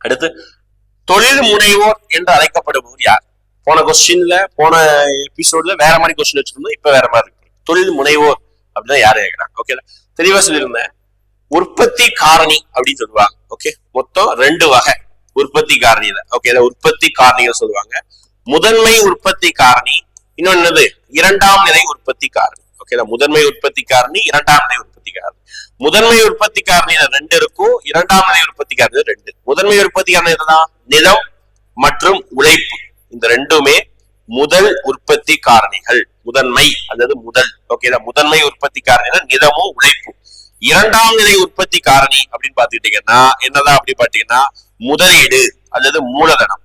அடுத்து தொழில் முனைவோர் என்று அழைக்கப்படுபவர் யார்? போன கொஸ்டின்ல போன எபிசோட்ல வேற மாதிரி கொஸ்டின் வச்சிருந்தோம், இப்ப வேற மாதிரி இருக்கு. தொழில் முனைவோர் அப்படின்னா யாரு கேட்கிறாங்க. ஓகே, தெளிவா சொல்லியிருந்தேன். உற்பத்தி காரணி அப்படின்னு சொல்லுவாங்க. ஓகே, மொத்தம் 2 வகை உற்பத்தி காரணியில. ஓகே, உற்பத்தி காரணிகள் சொல்லுவாங்க. முதன்மை உற்பத்தி காரணி, இன்னொன்னு இரண்டாம் நிலை உற்பத்தி காரணி. ஓகே, முதன்மை உற்பத்தி காரணி, இரண்டாம் நிலை உற்பத்தி காரணி. முதன்மை உற்பத்தி காரணியில 2 இருக்கும், இரண்டாம் நிலை உற்பத்தி காரணி 2. முதன்மை உற்பத்தி காரணி என்னதான்? நிலம் மற்றும் உழைப்பு. இந்த ரெண்டுமே முதல் உற்பத்தி காரணிகள். முதன்மை அல்லது முதல். ஓகே, முதன்மை உற்பத்தி காரணிகள் நிலமும் உழைப்பும். இரண்டாம் நிலை உற்பத்தி காரணி அப்படின்னு பாத்துக்கிட்டீங்கன்னா என்னதான் அப்படி பாத்தீங்கன்னா முதலீடு அல்லது மூலதனம்.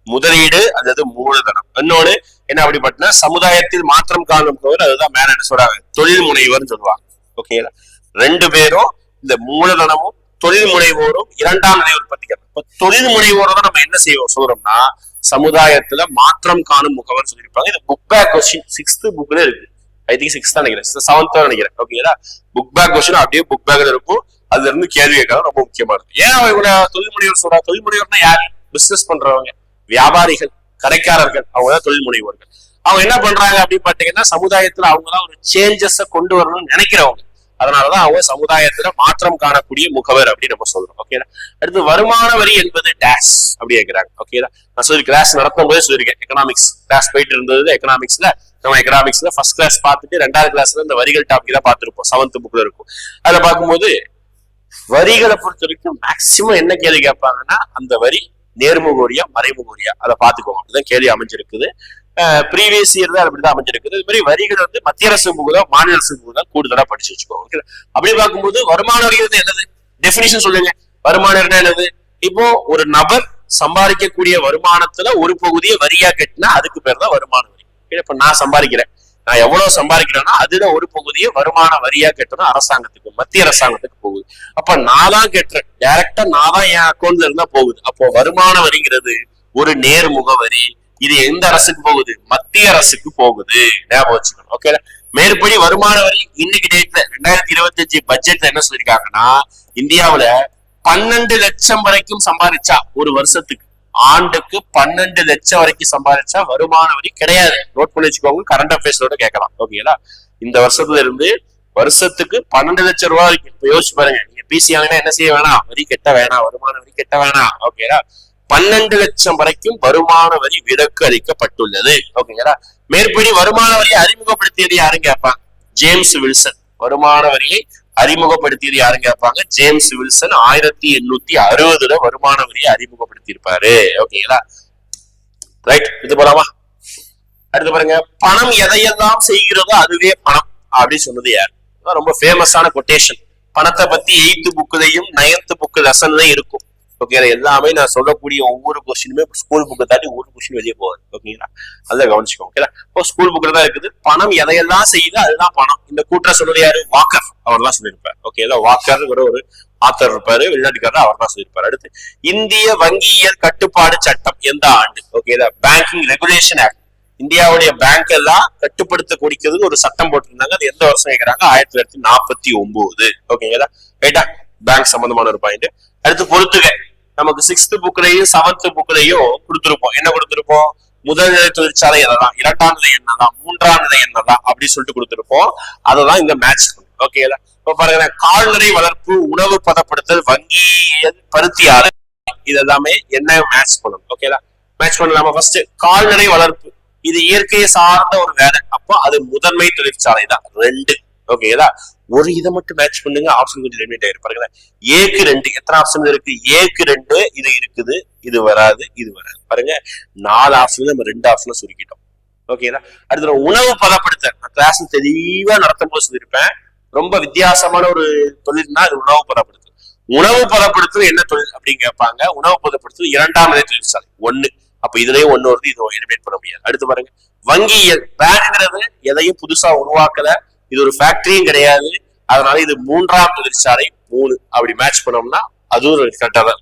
முதலீடு அல்லது மூலதனம். இன்னொன்னு என்ன அப்படி பாத்தீங்கன்னா சமுதாயத்தில் மாற்றம் காணும் போது அதுதான் மேல என்ன சொல்றாங்க, தொழில் முனைவர் சொல்லுவாங்க. ஓகேங்களா? 2 பேரும் இந்த மூலதனமும் தொழில் முனைவோரும் இரண்டாம் நிலை உற்பத்தி காரணி. இப்ப தொழில் முனைவோரை நம்ம என்ன செய்வோம் சொல்றோம்னா சமுதாயத்துல மாற்றம் காணும் முகவர் சொல்லியிருப்பாங்க. இது புக் பேக் கொஸ்டின் 6th புக்ல இருக்கு. ஐ திங்க் 6th தான் நினைக்கிறேன், 7th நினைக்கிறேன். ஓகேங்களா? புக் பேக் கொஸ்டின் அப்படியே புக் பேக்ல இருக்கும். அதுல இருந்து கேள்வி கேட்கறது ரொம்ப முக்கியமா இருக்கு. ஏன் இவ்வளவு தொழில் முனைவர் சொல்றா? தொழில் முனைவர்னா யாரு? பிசினஸ் பண்றவங்க, வியாபாரிகள், கடைக்காரர்கள், அவங்கதான் தொழில் முனைவோர்கள். அவங்க என்ன பண்றாங்க அப்படின்னு பாத்தீங்கன்னா சமுதாயத்துல அவங்கதான் ஒரு சேஞ்சஸ கொண்டு வரணும்னு நினைக்கிறவங்க. அதனாலதான் அவங்க சமுதாயத்துல மாற்றம் காணக்கூடிய முகவர் அப்படின்னு நம்ம சொல்றோம். ஓகேடா? அடுத்து வருமான வரி என்பது டேஷ் அப்படி கேட்கிறாங்க. ஓகேடா? நான் சொல்லி கிளாஸ் நடத்தும் போதே சொல்லியிருக்கேன். எக்கனாமிக்ஸ் கிளாஸ் போயிட்டு இருந்தது. எக்கனாமிக்ஸ்ல நம்ம எக்கனாமிக்ஸ்ல ஃபர்ஸ்ட் கிளாஸ் பார்த்துட்டு 2வது கிளாஸ்ல இந்த வரிகள் டாபிக் தான் பார்த்திருப்போம். 7th புக்ல இருக்கும். அதுல பார்க்கும்போது வரிகளை பொறுத்த வரைக்கும் மேக்சிமம் என்ன கேள்வி கேட்பாங்கன்னா அந்த வரி நேர்முக வரியா மறைமுக வரியா அதை பாத்துக்கோங்க. அப்படிதான் கேள்வி அமைஞ்சிருக்குது. ப்ரீவியஸ் இயர் தான் அப்படிதான் அமைஞ்சிருக்குது. இது மாதிரி வரிகள் வந்து மத்திய அரசு புக்கு தான், மாநில அரசு புக்கு தான் கூடுதலா படிச்சு வச்சுக்கோங்க. அப்படி பார்க்கும்போது வருமான வரி வந்து என்னது? டெபினிஷன் சொல்லுங்க. வருமான வரி என்னது? இப்போ ஒரு நபர் சம்பாதிக்கக்கூடிய வருமானத்துல ஒரு பகுதியை வரியா கட்டினா அதுக்கு பேர் தான் வருமான வரி. இப்ப நான் சம்பாதிக்கிறேன், நான் எவ்வளவு சம்பாதிக்கிறேன்னா அதுல ஒரு பகுதியை வருமான வரியா கட்டணும் அரசாங்கத்துக்கு, மத்திய அரசாங்கத்துக்கு போகுது. அப்ப நான் தான் கட்டுறேன், டைரக்டா நான் தான் என் அக்கௌண்ட்ல இருந்தா போகுது. அப்போ வருமான வரிங்கிறது ஒரு நேர்முக வரி. இது எந்த அரசுக்கு போகுது? மத்திய அரசுக்கு போகுது. ஞாபகம் வச்சுக்கணும். ஓகே, மேற்படி வருமான வரி இன்னைக்கு டேட்ல 2025 பட்ஜெட்ல என்ன சொல்லிருக்காங்கன்னா இந்தியாவுல 12 லட்சம் வரைக்கும் சம்பாதிச்சா ஒரு வருஷத்துக்கு, ஆண்டுக்கு 12 லட்சம் வரைக்கும் சம்பாதிச்சா வருமான வரி கிடையாது. நோட் பண்ணி வச்சுக்கோங்க. கரண்ட் அஃபேர்ஸோட கேட்கலாம். ஓகேங்களா? இந்த வருஷத்துல இருந்து வருஷத்துக்கு 12 லட்சம் ரூபாய் வரைக்கும். இப்ப யோசிச்சு பாருங்க, நீங்க பிசி ஆகினா என்ன செய்ய வேணாம்? வரி கட்ட வேணாம், வருமான வரி கட்ட வேணாம். ஓகேங்களா? 12 லட்சம் வரைக்கும் வருமான வரி விலக்கு அளிக்கப்பட்டுள்ளது. ஓகேங்களா? மேற்படி வருமான வரியை அறிமுகப்படுத்தியது யாருன்னு கேட்பாங்க? James Wilson. வருமான வரியை அறிமுகப்படுத்தியது யாருன்னு கேட்பாங்க? ஜேம்ஸ் வில்சன் 1860 வருமான வரியை அறிமுகப்படுத்தி இருப்பாரு. ஓகேங்களா? ரைட், இது போலாமா? அடுத்து பாருங்க, பணம் எதையெல்லாம் செய்கிறதோ அதுவே பணம் அப்படின்னு சொன்னது யார்? ரொம்ப ஃபேமஸான கொட்டேஷன். பணத்தை பத்தி 8th புக்லயும் 9th புக் லெசன்லயும் இருக்கும். ஓகே, எல்லாமே நான் சொல்லக்கூடிய ஒவ்வொரு கொஸ்டினுமே ஸ்கூல் புக்கை தாண்டி ஒரு கொஸ்டின் வெளியே போகுது. ஓகேங்களா? அதை கவனிச்சுக்கோங்க. ஓகேங்களா? இப்போ ஸ்கூல் புக்ல தான் இருக்குது. பணம் எதையெல்லாம் செய்யுது அதுதான் பணம். இந்த கூற்ற சொன்னது யாரு? வாக்கர். அவர் தான் சொல்லியிருப்பாரு. ஓகேங்களா? வாக்கர் ஒரு ஆத்தர் இருப்பாரு, வெளிநாட்டுக்காரர், அவர் தான் சொல்லியிருப்பாரு. அடுத்து இந்திய வங்கியியல் கட்டுப்பாடு சட்டம் எந்த ஆண்டு? ஓகேங்களா? Banking regulation act. இந்தியாவுடைய பேங்க் எல்லாம் கட்டுப்படுத்த கொடுக்கிறதுக்கு ஒரு சட்டம் போட்டிருந்தாங்க. அது எந்த வருஷம் கேட்கிறாங்க? 1949. ஓகேங்களா? ரைட்டா? பேங்க் சம்பந்தமான ஒரு பாயிண்ட். அடுத்து பொறுத்துக. நமக்கு 6th புக்லயும் 7th புக்லயும் கொடுத்திருப்போம். என்ன கொடுத்திருப்போம்? முதல் நிலை தொழிற்சாலை என்னதான், இரண்டாம் நிலை என்னதான், மூன்றாம் நிலை என்னதான் அப்படி சொல்லிட்டு கொடுத்திருப்போம். அததான் இந்த மேட்ச். ஓகேங்களா? இப்ப பாருங்க, கால்நடை வளர்ப்பு, உணவு பதப்படுத்தல், வங்கியியல், பருத்தி ஆலை, இது எல்லாமே என்ன மேட்ச் பண்ணணும். ஓகேங்களா? மேட்ச் பண்ணலாமா? ஃபர்ஸ்ட் கால்நடை வளர்ப்பு, இது இயற்கையை சார்ந்த ஒரு வேலை. அப்போ அது முதன்மை தொழிற்சாலை தான். 2. ஓகேங்களா? ஒரு இதை மட்டும் மேட்ச் பண்ணுங்க. ஆப்ஷன் கொஞ்சம் லிமிட் ஆயிருப்பாருங்க. ஏக்கு 2 எத்தனை ஆப்ஷன் இருக்கு? ஏக்கு 2 இது இருக்குது, இது வராது, இது வராது. பாருங்க, 4 ஆப்ஷன் நம்ம 2 ஆப்ஷன் சுருக்கிட்டோம். ஓகேங்களா? அடுத்த உணவு பதப்படுத்த நான் கிளாஸ் தெளிவா நடத்தும் போது சொல்லியிருப்பேன். ரொம்ப வித்தியாசமான ஒரு தொழில்னா அது உணவு பதப்படுத்தல். உணவு பதப்படுத்தல் என்ன தொழில் அப்படின்னு கேட்பாங்க. உணவு பதப்படுத்தல் இரண்டாம் நிலை தொழிற்சாலை 1. அப்ப இதுலயும் 1 வருது, இது எலிமினேட் பண்ண முடியாது. அடுத்து பாருங்க, வங்கியியல். பேங்க்ங்கிறது எதையும் புதுசா உருவாக்கல, இது ஒரு ஃபேக்டரியும் கிடையாது. அதனால இது 3ஆம் தொழிற்சாலை 3. அப்படி மேட்ச் பண்ணோம்னா அதுவும் கரெக்டா தான்.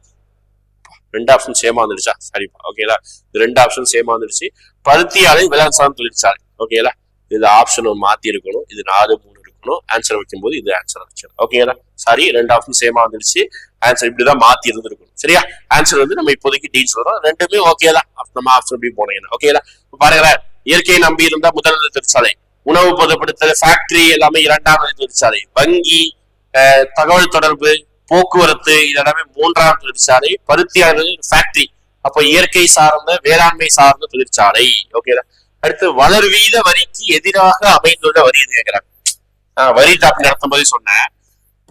2 ஆப்ஷன் சேமா வந்துருச்சா? சரிப்பா. ஓகேலா, இது 2 ஆப்ஷன் சேமா வந்துருச்சு. பருத்தி ஆலை வேளாண் சார்ந்த தொழிற்சாலை. ஓகேலா, இதுல ஆப்ஷன் மாத்தி இருக்கணும். இது 4 3 இருக்கணும். ஆன்சர் வைக்கும் போது இது ஆன்சர் வச்சிடும். ஓகேலா, சாரி 2 ஆப்ஷன் சேமா வந்துருச்சு. ஆன்சர் இப்படிதான் மாத்தி இருந்திருக்கணும். சரியா? ஆன்சர் வந்து நம்ம இப்போதைக்கு டீல் சொல்றோம். ரெண்டுமே ஓகேதான். நம்ம ஆப்ஷன் இப்படி போனீங்கன்னா ஓகேலா. பாருங்க, இயற்கையை நம்பி இருந்தா முதல் தொழிற்சாலை, உணவு பதப்படுத்தல் ஃபேக்டரி எல்லாமே 2ஆம் தொழிற்சாலை, வங்கி, தகவல் தொடர்பு, போக்குவரத்து இதெல்லாமே 3ஆம் தொழிற்சாலை, பருத்தியாளர் ஃபேக்டரி, அப்போ இயற்கை சார்ந்த வேளாண்மை சார்ந்த தொழிற்சாலை. ஓகேதா. அடுத்து வளர்வீத வரிக்கு எதிராக அமைந்துள்ள வரி எது கேட்கிறாங்க. வரி டாபிக் நடத்தும் போது சொன்ன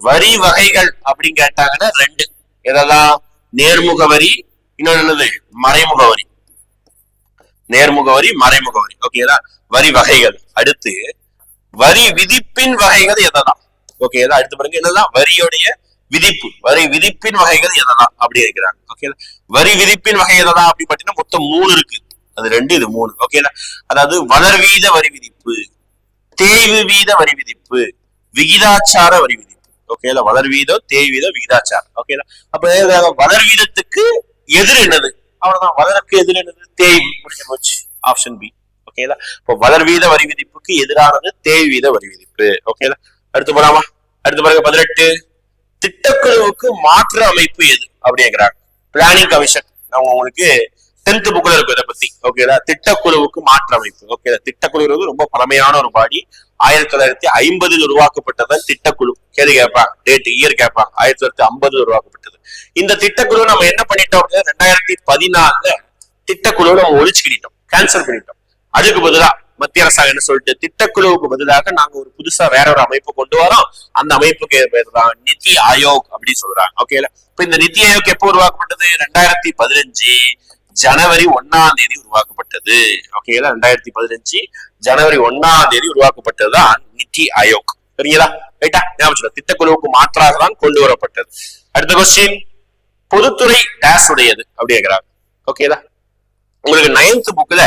வரி வகைகள் அப்படின்னு கேட்டாங்கன்னா 2. எதெல்லாம்? நேர்முக வரி, இன்னொன்னு என்னது? மறைமுக வரி. நேர்முக வரி, மறைமுக வரி. ஓகேதா. வரி வகைகள். அடுத்து வரி விதிப்பின் வகைகள் எதெல்லாம்? ஓகேதா. அடுத்து பாருங்க, என்னதான்? வரியுடைய விதிப்பு, வரி விதிப்பின் வகைகள் எதெல்லாம் அப்படி இருக்கிறாங்க. ஓகே, வரி விதிப்பின் வகை எதெல்லாம் அப்படி பாத்தீங்கன்னா மொத்தம் 3 இருக்கு. அது 2 இது 3. ஓகேல, அதாவது வளர்வீத வரி விதிப்பு, தேய்வு வீத வரி விதிப்பு, விகிதாச்சார வரி விதிப்பு. ஓகேல, வளர்வீதம், தேய்வீதம், விகிதாச்சாரம். ஓகேல, அப்ப வளர்வீதத்துக்கு எதிர் என்னது? அவ்வளவுதான். வளருக்கு எதிர் என்னது? தேய்வு. முடிஞ்சு போச்சு. Option B. ஓகேல, இப்போ வளர்வீத வரி விதிப்புக்கு எதிரானது தேய்வீத வரி விதிப்பு. ஓகேல, அடுத்து போலாமா? அடுத்து பாருங்க 18. திட்டக்குழுவுக்கு மாற்று அமைப்பு எது அப்படிங்கிறாங்க. Planning commission. அவங்க உங்களுக்கு 10th புக்ல இருக்கும் இதை பத்தி. ஓகேதா. திட்டக்குழுவுக்கு மாற்று அமைப்பு. ஓகே, திட்டக்குழு ரொம்ப பழமையான ஒரு பாடி. 1950 உருவாக்கப்பட்டதான் திட்டக்குழு. கேள்வி கேட்பாங்க, டேட் இயர் கேட்பாங்க. 1950 உருவாக்கப்பட்டது. இந்த திட்டக்குழு நம்ம என்ன பண்ணிட்டோம்? 2014 திட்டக்குழு நம்ம ஒழிச்சுக்கிட்டோம், கேன்சல் பண்ணிட்டோம். அதுக்கு பதிலா மத்திய அரசாங்கம் என்ன சொல்லிட்டு, திட்டக்குழுவுக்கு பதிலாக நாங்க ஒரு புதுசா வேற ஒரு அமைப்பு கொண்டு வரோம். அந்த அமைப்புக்கு பேர் தான் நிதி ஆயோக் அப்படின்னு சொல்றாங்க. ஓகேல, இப்ப இந்த நிதி ஆயோக் எப்போ உருவாக்கப்பட்டது? 2015 ஜனவரி 1ஆம் தேதி உருவாக்கப்பட்டது. ஓகேங்களா, 2015 ஜனவரி 1ஆம் தேதி உருவாக்கப்பட்டதுதான் நிதி ஆயோக். சரிங்களா? ரைட்டா? ஞாபகம். திட்டக்குழுவுக்கு மாற்றாக தான் கொண்டு வரப்பட்டது. அடுத்த கொஸ்டின், பொதுத்துறை டேஷ் உடையது அப்படி கேட்கிறாங்க. ஓகேதா. உங்களுக்கு 9th புக்ல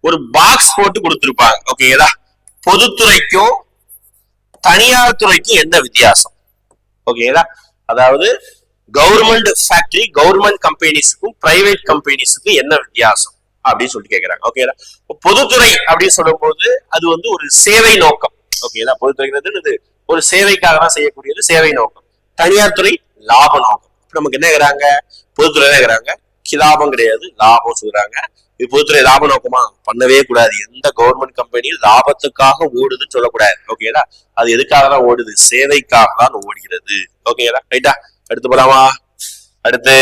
ஒரு பாக்ஸ் போட்டு கொடுத்திருப்பாங்க. ஓகேதா. பொதுத்துறைக்கும் தனியார் துறைக்கும் என்ன வித்தியாசம்? ஓகேதா. அதாவது கவர்மெண்ட் ஃபேக்டரி, கவர்மெண்ட் கம்பெனிஸுக்கும் பிரைவேட் கம்பெனிஸுக்கும் என்ன வித்தியாசம் அப்படின்னு சொல்லிட்டு கேட்கிறாங்க. ஓகேதா. பொதுத்துறை அப்படின்னு சொல்லும் போது அது வந்து ஒரு சேவை நோக்கம். ஓகேதா. பொதுத்துறைங்கிறது ஒரு சேவைக்காக தான் செய்யக்கூடியது, சேவை நோக்கம். தனியார் துறை லாப நோக்கம். நமக்கு என்ன கேக்குறாங்க? பொதுத்துறை தான் கேக்குறாங்க. லாபம் கிடையாது, லாபம் சொல்றாங்க. இது பொதுத்துறை லாப நோக்கமா? பண்ணவே கூடாது. எந்த கவர்மெண்ட் கம்பெனி லாபத்துக்காக ஓடுதுன்னு சொல்லக்கூடாது. ஓகேடா. அது எதுக்காக தான் ஓடுது? சேவைக்காக தான் ஓடுகிறது. ஓகேடா. ரைட்டா? அடுத்து போலாமா? அடுத்து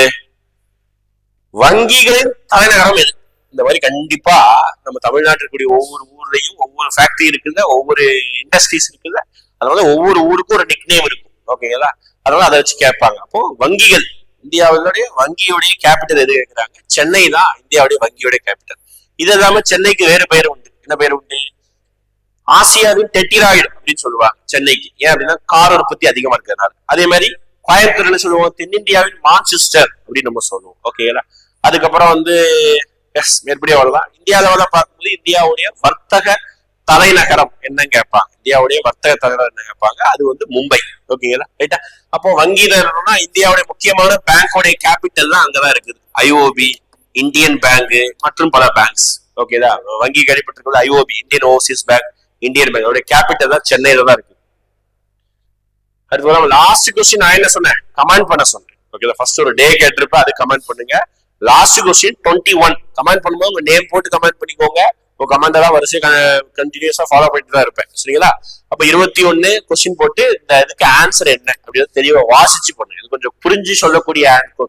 வங்கிகளின் தலைநகரம் எது? இந்த மாதிரி கண்டிப்பா நம்ம தமிழ்நாட்டில் கூடிய ஒவ்வொரு ஊர்லயும் ஒவ்வொரு ஃபேக்டரி இருக்குல்ல, ஒவ்வொரு இண்டஸ்ட்ரீஸ் இருக்குல்ல, அதனால ஒவ்வொரு ஊருக்கும் ஒரு நிக்நேம் இருக்கும். ஓகேங்களா? அதனால அதை வச்சு கேட்பாங்க. அப்போ வங்கிகள், இந்தியாவுடைய வங்கியுடைய கேபிட்டல் எது கேட்கிறாங்க? சென்னை தான் இந்தியாவுடைய வங்கியுடைய கேபிட்டல். இது இல்லாம சென்னைக்கு வேறு பெயர் உண்டு. என்ன பெயர் உண்டு? ஆசியாவின் டெட்டிராய்டு அப்படின்னு சொல்லுவாங்க சென்னைக்கு. ஏன் அப்படின்னா கார் உற்பத்தி அதிகமா இருக்கிறதுனால. அதே மாதிரி கோயம்புத்தூர்ல சொல்லுவோம் தென்னிந்தியாவின் மான்செஸ்டர் அப்படின்னு நம்ம சொல்லுவோம். ஓகேங்களா? அதுக்கப்புறம் வந்து மேற்படி அவ்வளவுதான். இந்தியா லெவலில் பார்க்கும்போது இந்தியாவுடைய வர்த்தக தலைநகரம் என்னன்னு கேட்பாங்க. இந்தியாவுடைய வர்த்தக தலைநகரம் என்ன கேட்பாங்க? அது வந்து மும்பை. ஓகேங்களா? ரைட்டா? அப்போ வங்கியில இருக்கணும்னா இந்தியாவுடைய முக்கியமான பேங்கோடைய கேபிட்டல் தான் அங்கதான் இருக்குது. ஐஓபி, இந்தியன் பேங்க் மற்றும் பல பேங்க்ஸ். ஓகேதா? வங்கி கேள்விப்பட்டிருக்கிறது IOB, Indian Overseas Bank, Indian Bank. அவருடைய கேபிட்டல் தான் சென்னையில தான் இருக்கு. அடுத்து லாஸ்ட் கொஸ்டின் நான் என்ன சொன்னேன்? கமெண்ட் பண்ண சொன்னேன். ஓகே, ஃபர்ஸ்ட் ஒரு டே கேட்டிருப்பேன், அது கமெண்ட் பண்ணுங்க. லாஸ்ட் கொஸ்டின் 21 கமெண்ட் பண்ணும்போது உங்க நேம் போட்டு கமெண்ட் பண்ணிக்கோங்க. உங்க கமெண்ட் எல்லாம் வரிசை கண்டினியூஸா ஃபாலோ பண்ணிட்டு தான் இருப்பேன். சரிங்களா? அப்ப 21 கொஸ்டின் போட்டு இந்த இதுக்கு ஆன்சர் என்ன அப்படின்னு தெளிவா வாசிச்சு பண்ணுங்க. இது கொஞ்சம் புரிஞ்சு சொல்லக்கூடிய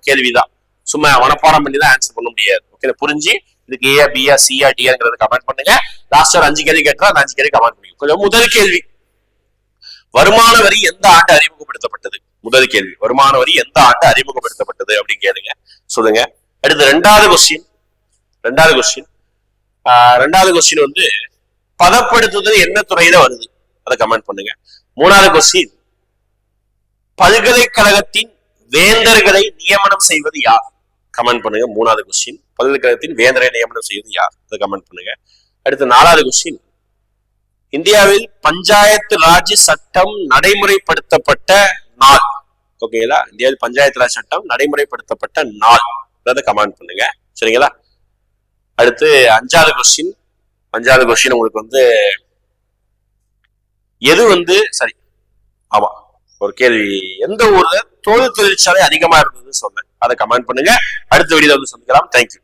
கேள்விதான். சும்மா மனப்பாடம் பண்ணி தான் ஆன்சர் பண்ண முடியாது. ஓகே, புரிஞ்சு இதுக்கு ஏ பியா சியா டிங்கிறத கமெண்ட் பண்ணுங்க. லாஸ்ட் ஒரு 5 கேள்வி கேட்டா அந்த 5 கேள்வி கமெண்ட் பண்ணுங்க. கொஞ்சம் முதல் கேள்வி, வருமான வரி எந்த ஆண்டு அறிமுகப்படுத்தப்பட்டது? முதல் கேள்வி, வருமான வரி எந்த ஆண்டு அறிமுகப்படுத்தப்பட்டது அப்படின்னு கேளுங்க, சொல்லுங்க. அடுத்து ரெண்டாவது கொஸ்டின் வந்து பதப்படுத்துதல் என்ன துறையில வருது? அதை கமெண்ட் பண்ணுங்க. மூணாவது கொஸ்டின், பல்கலைக்கழகத்தின் வேந்தர்களை நியமனம் செய்வது யார்? கமெண்ட் பண்ணுங்க. மூணாவது கொஸ்டின், பல்கலைக்கழகத்தின் வேந்தரை நியமனம் செய்வது யார்? அதை கமெண்ட் பண்ணுங்க. அடுத்து நாலாவது கொஸ்டின், இந்தியாவில் பஞ்சாயத்து ராஜ் சட்டம் நடைமுறைப்படுத்தப்பட்ட நாள். ஓகேங்களா? இந்தியாவில் பஞ்சாயத்து ராஜ் சட்டம் நடைமுறைப்படுத்தப்பட்ட நாள். அப்படின்றத கமெண்ட் பண்ணுங்க. சரிங்களா? அடுத்து அஞ்சாவது கொஸ்டின் உங்களுக்கு வந்து எது சரி ஆமா ஒரு கேள்வி, எந்த ஊர்ல தோல் தொழிற்சாலை அதிகமா இருந்ததுன்னு சொன்னேன், அதை கமெண்ட் பண்ணுங்க. அடுத்த வீடியோல வந்து சந்திக்கலாம். தேங்க்யூ.